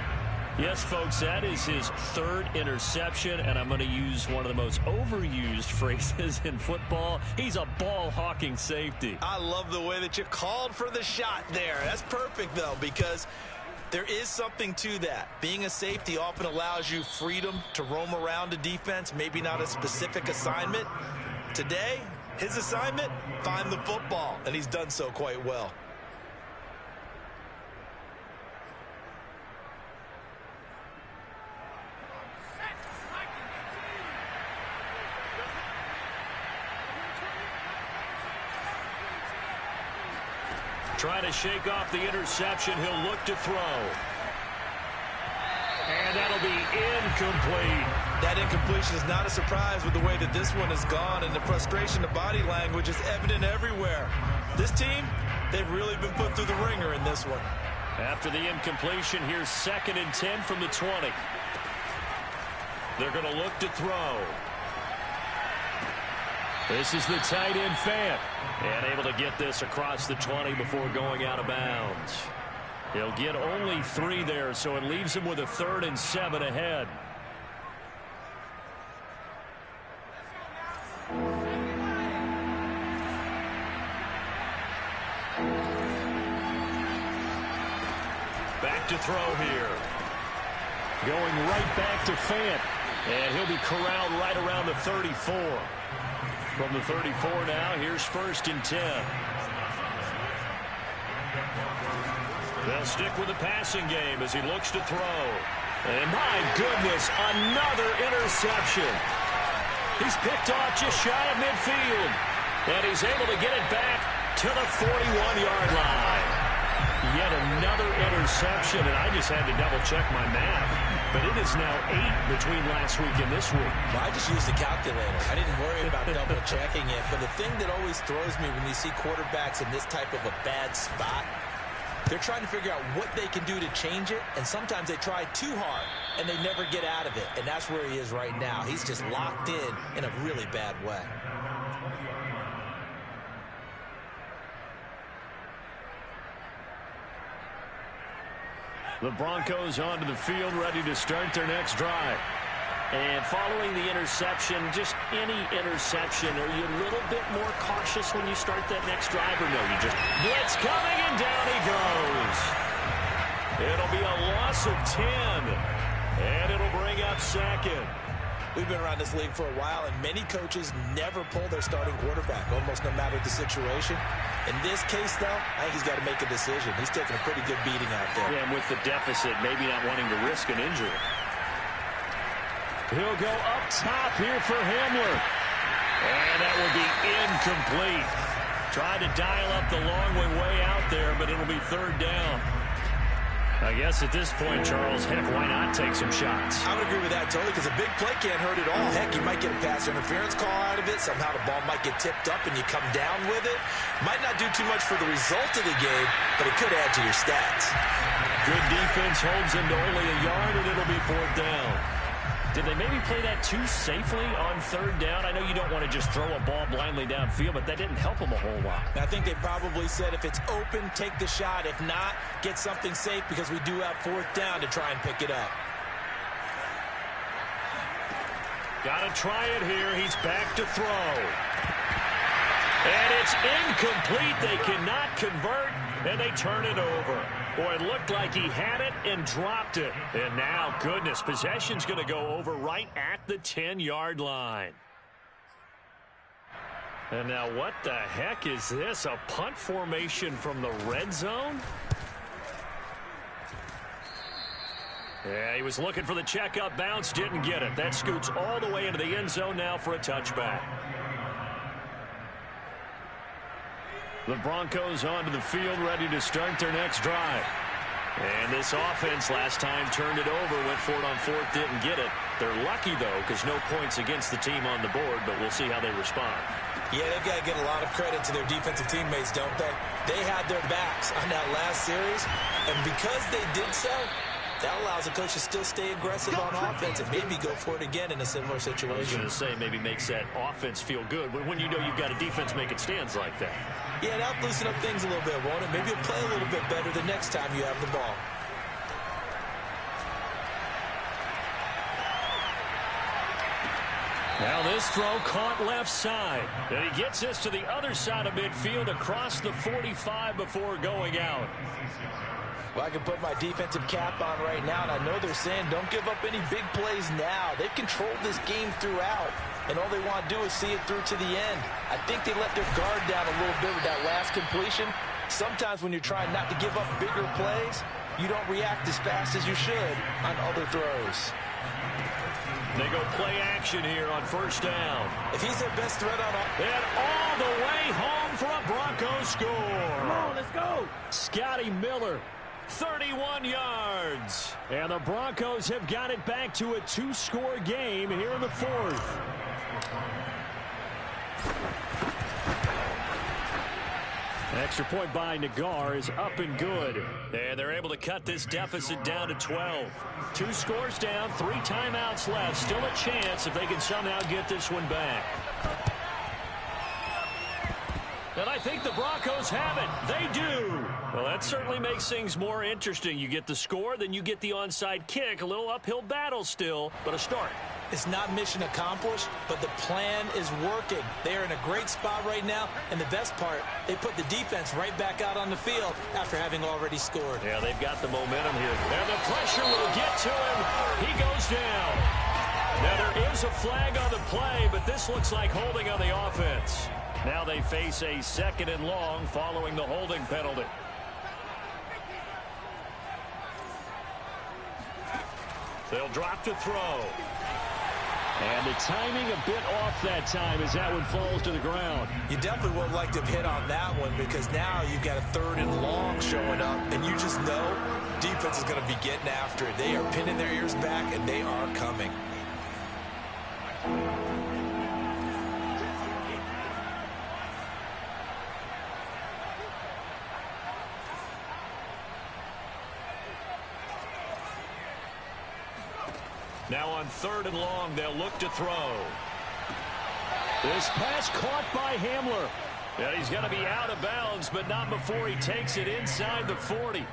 Yes, folks, that is his 3rd interception, and I'm going to use one of the most overused phrases in football. He's a ball-hawking safety. I love the way that you called for the shot there. That's perfect, though, because there is something to that. Being a safety often allows you freedom to roam around a defense, maybe not a specific assignment. Today, his assignment, find the football, and he's done so quite well. Trying to shake off the interception. He'll look to throw. And that'll be incomplete. That incompletion is not a surprise with the way that this one has gone, and the frustration, the body language is evident everywhere. This team, they've really been put through the ringer in this one. After the incompletion, here's 2nd and 10 from the 20. They're going to look to throw. This is the tight end Fant. And able to get this across the 20 before going out of bounds. He'll get only 3 there, so it leaves him with a 3rd and 7 ahead. back to throw here. Going right back to Fant. And he'll be corralled right around the 34. From the 34 now, here's 1st and 10. They'll stick with the passing game as he looks to throw. And my goodness, another interception. He's picked off just shy of midfield. And he's able to get it back to the 41-yard line. Yet another interception, and I just had to double-check my math. But it is now 8 between last week and this week. Well, I just used the calculator. I didn't worry about double-checking it. But the thing that always throws me when you see quarterbacks in this type of a bad spot, they're trying to figure out what they can do to change it, and sometimes they try too hard, and they never get out of it. And that's where he is right now. He's just locked in a really bad way. The Broncos onto the field, ready to start their next drive. And following the interception, just any interception, are you a little bit more cautious when you start that next drive, or no? You just blitz coming, and down he goes. It'll be a loss of 10, and it'll bring up 2nd. We've been around this league for a while, and many coaches never pull their starting quarterback, almost no matter the situation. In this case, though, I think he's got to make a decision. He's taking a pretty good beating out there. Yeah, and with the deficit, maybe not wanting to risk an injury. He'll go up top here for Hamler. And that will be incomplete. Tried to dial up the long way out there, but it'll be 3rd down. I guess at this point, Charles, heck, why not take some shots? I would agree with that totally, because a big play can't hurt at all. Heck, you might get a pass interference call out of it. Somehow the ball might get tipped up and you come down with it. Might not do too much for the result of the game, but it could add to your stats. Good defense holds him to only a yard, and it'll be 4th down. Did they maybe play that too safely on 3rd down? I know you don't want to just throw a ball blindly downfield, but that didn't help them a whole lot. I think they probably said if it's open, take the shot. If not, get something safe, because we do have 4th down to try and pick it up. Got to try it here. He's back to throw. And it's incomplete. They cannot convert, and they turn it over. Boy, it looked like he had it and dropped it. And now, goodness, possession's going to go over right at the 10-yard line. And now what the heck is this? A punt formation from the red zone? Yeah, he was looking for the checkup bounce, didn't get it. That scoots all the way into the end zone now for a touchback. The Broncos onto the field, ready to start their next drive. And this offense last time turned it over, went for it on 4th, didn't get it. They're lucky, though, because no points against the team on the board, but we'll see how they respond. Yeah, they've got to get a lot of credit to their defensive teammates, don't they? They had their backs on that last series, and because they did so, that allows the coach to still stay aggressive on offense and maybe go for it again in a similar situation. I was going to say, maybe makes that offense feel good, but when you know you've got a defense making stands like that. Yeah, that'll loosen up things a little bit, won't it? Maybe you'll play a little bit better the next time you have the ball. Now this throw caught left side. And he gets this to the other side of midfield across the 45 before going out. Well, I can put my defensive cap on right now, and I know they're saying don't give up any big plays now. They've controlled this game throughout, and all they want to do is see it through to the end. I think they let their guard down a little bit with that last completion. Sometimes when you're trying not to give up bigger plays, you don't react as fast as you should on other throws. They go play action here on 1st down. If he's their best threat on and all the way home for a Broncos score. Come on, let's go. Scotty Miller, 31 yards. And the Broncos have got it back to a 2-score game here in the 4th. Extra point by Nagar is up and good. And they're able to cut this deficit down to 12. 2 scores down, 3 timeouts left. Still a chance if they can somehow get this one back. And I think the Broncos have it. They do. Well, that certainly makes things more interesting. You get the score, then you get the onside kick. A little uphill battle still, but a start. It's not mission accomplished, but the plan is working. They are in a great spot right now, and the best part, they put the defense right back out on the field after having already scored. Yeah, they've got the momentum here. And the pressure will get to him. He goes down. Now, there is a flag on the play, but this looks like holding on the offense. Now they face a 2nd and long following the holding penalty. They'll drop to throw. And the timing a bit off that time as that one falls to the ground. You definitely would like to have hit on that one because now you've got a 3rd and long showing up, and you just know defense is going to be getting after it. They are pinning their ears back, and they are coming. Now on 3rd and long, they'll look to throw. This pass caught by Hamler. And he's going to be out of bounds, but not before he takes it inside the 40.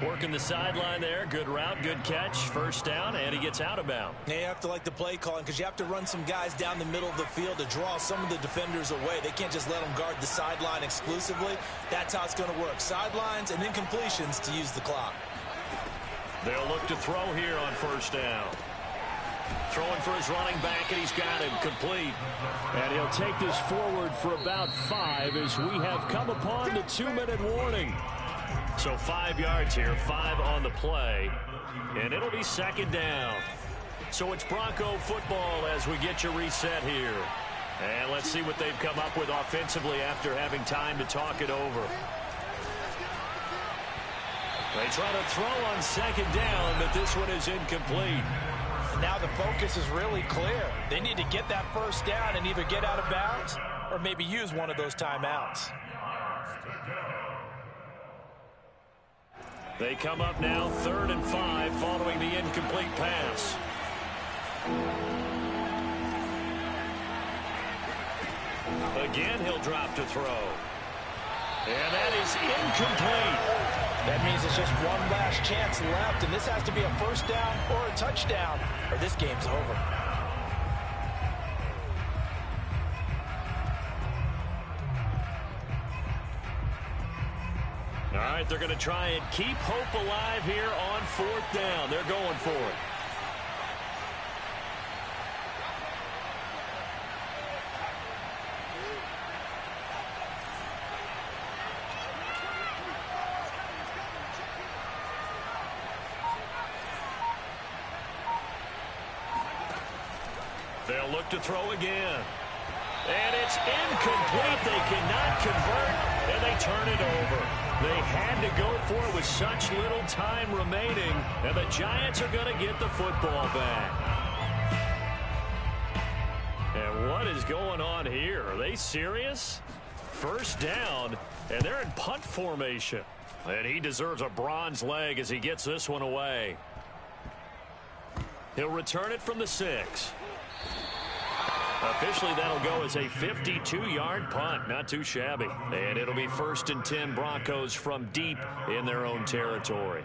Working the sideline there. Good route, good catch. 1st down, and he gets out of bounds. Yeah, you have to like the play calling because you have to run some guys down the middle of the field to draw some of the defenders away. They can't just let them guard the sideline exclusively. That's how it's going to work. Sidelines and incompletions to use the clock. They'll look to throw here on 1st down. Throwing for his running back, and he's got him complete. And he'll take this forward for about 5 as we have come upon the 2-minute warning. So 5 yards here, 5 on the play, and it'll be 2nd down. So it's Bronco football as we get you reset here. And let's see what they've come up with offensively after having time to talk it over. They try to throw on 2nd down, but this one is incomplete. Now the focus is really clear. They need to get that 1st down and either get out of bounds or maybe use one of those timeouts. They come up now 3rd and 5 following the incomplete pass. Again, he'll drop to throw. And that is incomplete. That means it's just one last chance left, and this has to be a 1st down or a touchdown, or this game's over. All right, they're going to try and keep hope alive here on 4th down. They're going for it. They'll look to throw again. And it's incomplete. They cannot convert, and they turn it over. They had to go for it with such little time remaining, and the Giants are going to get the football back. And what is going on here? Are they serious? 1st down, and they're in punt formation. And he deserves a bronze leg as he gets this one away. He'll return it from the 6. Officially, that'll go as a 52-yard punt. Not too shabby. And it'll be 1st and 10 Broncos from deep in their own territory.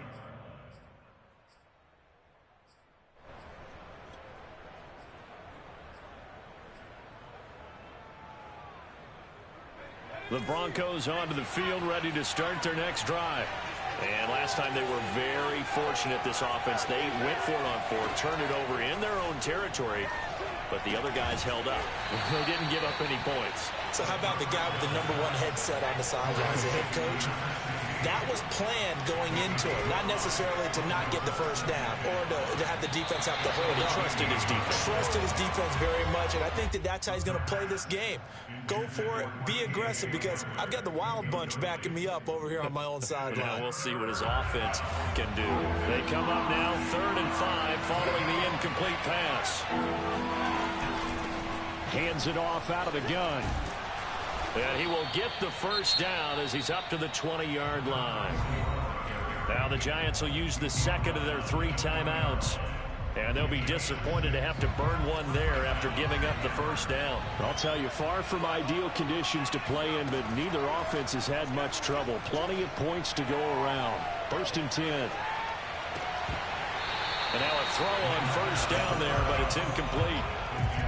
The Broncos onto the field, ready to start their next drive. And last time they were very fortunate, this offense. They went for it on 4th, turned it over in their own territory. But the other guys held up. They didn't give up any points. So how about the guy with the #1 headset on the sidelines, the head coach? That was planned going into it, not necessarily to not get the 1st down or to have the defense have to hold He up. trusted his defense. Trusted his defense very much, and I think that's how he's going to play this game. Go for it, be aggressive, because I've got the Wild Bunch backing me up over here on my own sideline. Now we'll see what his offense can do. They come up now 3rd and 5 following the incomplete pass. Hands it off out of the gun. And he will get the 1st down as he's up to the 20-yard line. Now the Giants will use the 2nd of their 3 timeouts. And they'll be disappointed to have to burn one there after giving up the 1st down. I'll tell you, far from ideal conditions to play in, but neither offense has had much trouble. Plenty of points to go around. 1st and 10. And now a throw on first down there, but it's incomplete.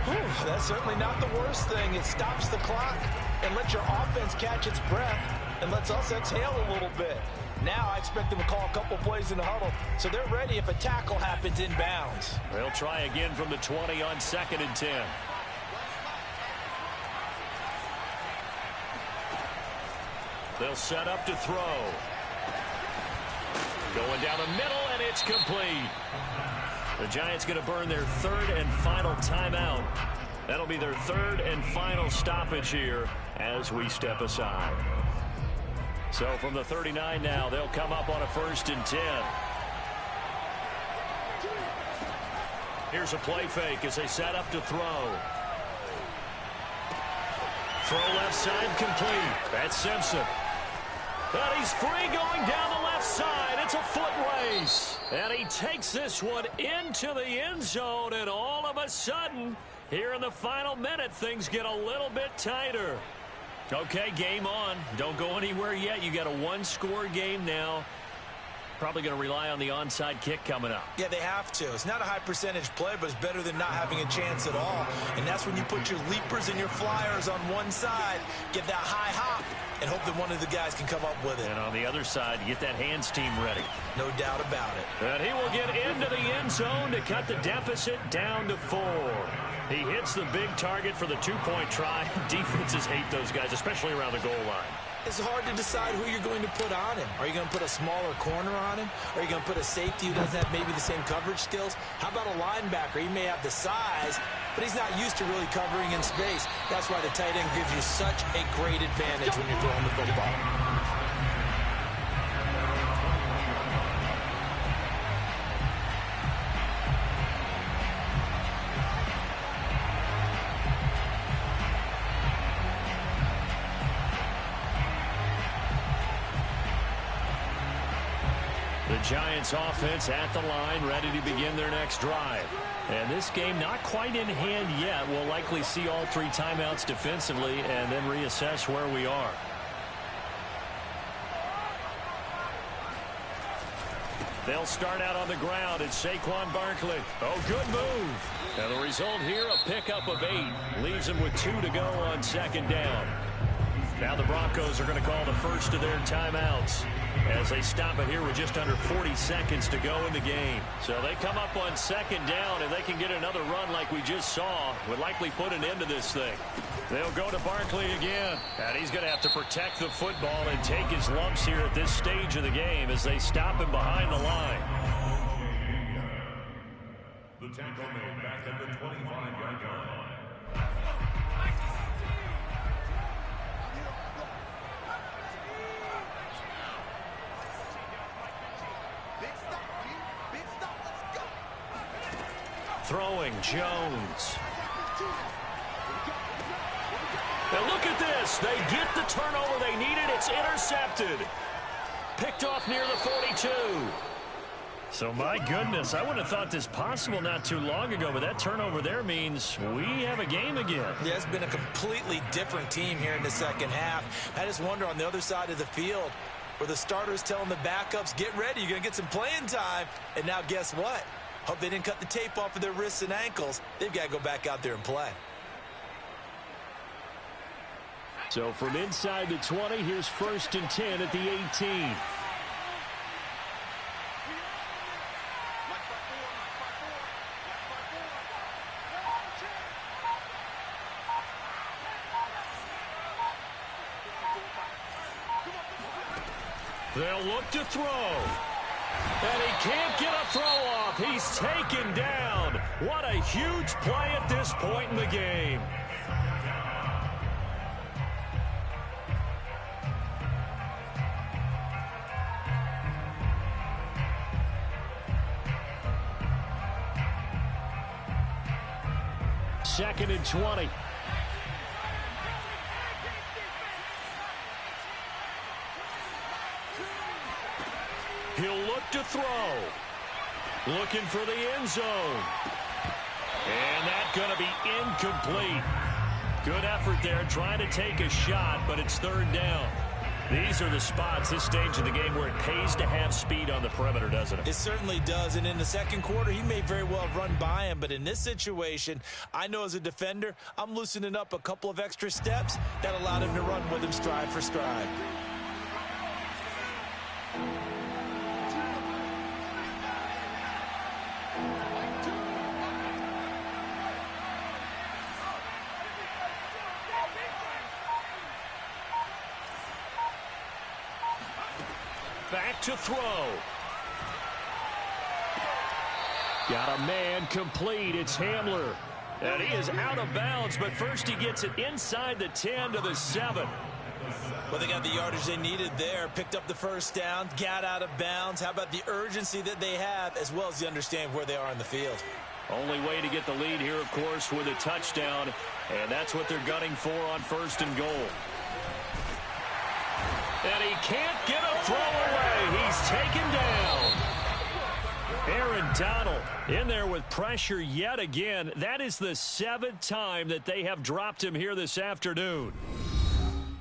Whew, that's certainly not the worst thing. It stops the clock and lets your offense catch its breath and lets us exhale a little bit. Now I expect them to call a couple plays in the huddle, so they're ready if a tackle happens inbounds. They'll try again from the 20 on 2nd and 10. They'll set up to throw. Going down the middle, and it's complete. The Giants going to burn their 3rd and final timeout. That'll be their 3rd and final stoppage here as we step aside. So from the 39 now, they'll come up on a 1st and 10. Here's a play fake as they set up to throw. Throw left side complete. That's Simpson. And he's free going down the left side. It's a foot race. And he takes this one into the end zone. And all of a sudden, here in the final minute, things get a little bit tighter. Okay, game on. Don't go anywhere yet. You got a one-score game now. Probably going to rely on the onside kick coming up. Yeah, they have to. It's not a high-percentage play, but it's better than not having a chance at all. And that's when you put your leapers and your flyers on one side, get that high hop, and hope that one of the guys can come up with it. And on the other side, get that hands team ready. No doubt about it. And he will get into the end zone to cut the deficit down to 4. He hits the big target for the 2-point try. Defenses hate those guys, especially around the goal line. It's hard to decide who you're going to put on him. Are you going to put a smaller corner on him? Are you going to put a safety who doesn't have maybe the same coverage skills? How about a linebacker? He may have the size, but he's not used to really covering in space. That's why the tight end gives you such a great advantage when you're throwing the football. Giants offense at the line, ready to begin their next drive. And this game not quite in hand yet. We'll likely see all 3 timeouts defensively and then reassess where we are. They'll start out on the ground. It's Saquon Barkley. Oh, good move. And the result here, a pickup of 8. Leaves them with 2 to go on 2nd down. Now the Broncos are going to call the first of their timeouts as they stop it here with just under 40 seconds to go in the game. So they come up on 2nd down, and they can get another run like we just saw. Would likely put an end to this thing. They'll go to Barkley again, and he's going to have to protect the football and take his lumps here at this stage of the game as they stop him behind the line. The tackle made back at the 25-yard line. Throwing Jones. Now look at this. They get the turnover they needed. It's intercepted. Picked off near the 42. So my goodness, I would have thought this possible not too long ago, but that turnover there means we have a game again. Yeah, it's been a completely different team here in the second half. I just wonder on the other side of the field where the starters telling the backups, get ready, you're going to get some playing time. And now guess what? Hope they didn't cut the tape off of their wrists and ankles. They've got to go back out there and play. So from inside the 20, here's 1st and 10 at the 18. They'll look to throw. And he can't get a throw off. He's taken down. What a huge play at this point in the game. Second and 20. He'll look to throw. Looking for the end zone. And that's going to be incomplete. Good effort there trying to take a shot, but it's 3rd down. These are the spots, this stage of the game, where it pays to have speed on the perimeter, doesn't it? It certainly does, and in the second quarter, he may very well run by him, but in this situation, I know as a defender, I'm loosening up a couple of extra steps that allowed him to run with him stride for stride. Back to throw. Got a man complete. It's Hamler. And he is out of bounds, but first he gets it inside the 10 to the 7. Well, they got the yardage they needed there, picked up the first down, got out of bounds. How about the urgency that they have, as well as the understanding where they are in the field? Only way to get the lead here, of course, with a touchdown, and that's what they're gunning for on 1st and goal. And he can't get a throw away. He's taken down. Aaron Donald in there with pressure yet again. That is the 7th time that they have dropped him here this afternoon.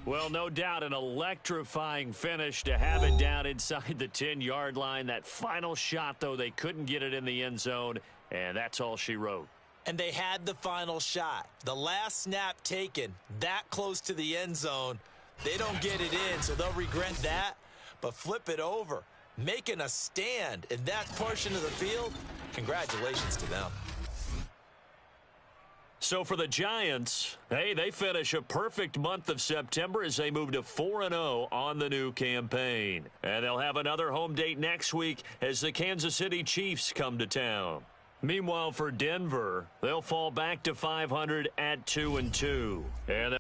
Well, no doubt an electrifying finish to have it down inside the 10-yard line. That final shot, though, they couldn't get it in the end zone, and that's all she wrote. And they had the final shot. The last snap taken that close to the end zone. They don't get it in, so they'll regret that. But flip it over, making a stand in that portion of the field, congratulations to them. So for the Giants, hey, they finish a perfect month of September as they move to 4-0 on the new campaign. And they'll have another home date next week as the Kansas City Chiefs come to town. Meanwhile, for Denver, they'll fall back to 500 at 2-2. And